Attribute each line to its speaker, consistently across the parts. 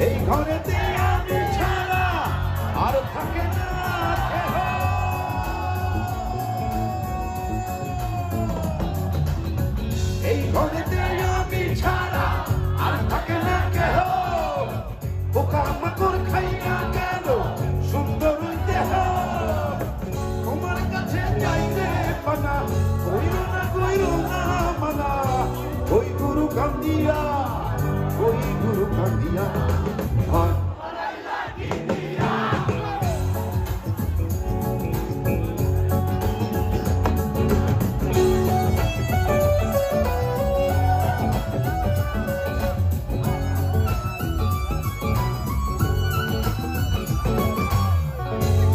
Speaker 1: এই ঘরেতে আমি ছাড়া আর থাকে না কেহ। এই ঘরেতে আমি ছাড়া আর থাকে না কেহ। পোকামাকড় খাইয়া গেল সুন্দর দেহ। তোমার কাছে চাইলে পানা কইরো না মানা। ওই গুরু কান্দিয়া হয়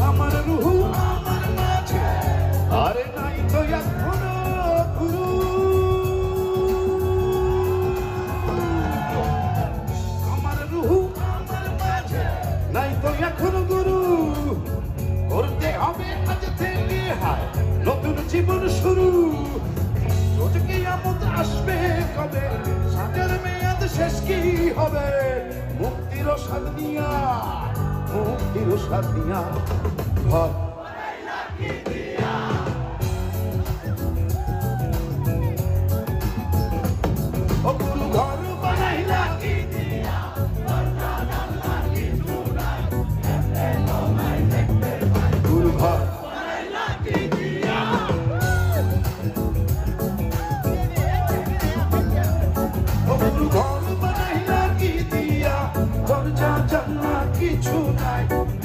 Speaker 1: আমার রুহু আমার মাঝে আরে নাই তো এখনো গুরু। আমার রুহু আমার মাঝে নাই তো এখনো গুরু। করতে হবে আজ থেকে হায় নতুন জীবন শুরু। রোজকে আমত আসবে কবে সাজার মেয়াদ শেষ কি হবে। মুক্তির স্বাদ নিয়া ঘর ও গুরু ঘর বানাইলা কি দিয়া। গুরু ঘর বানাইলা কি দিয়া। ও গুরু ঘর বানাইলা কি দিয়া। দরজা জানলা কিছু নাই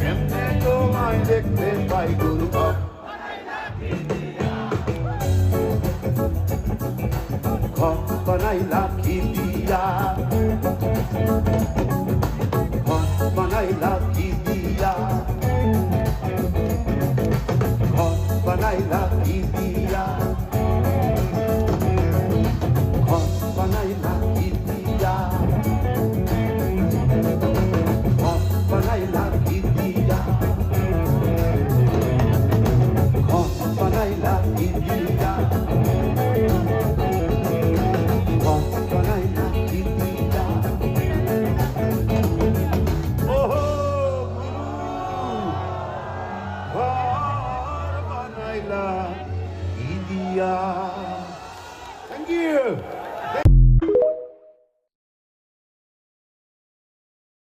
Speaker 1: এমনে তোমায় দেখতে পাই। গুরু ঘর বানাইলা কি দিয়া।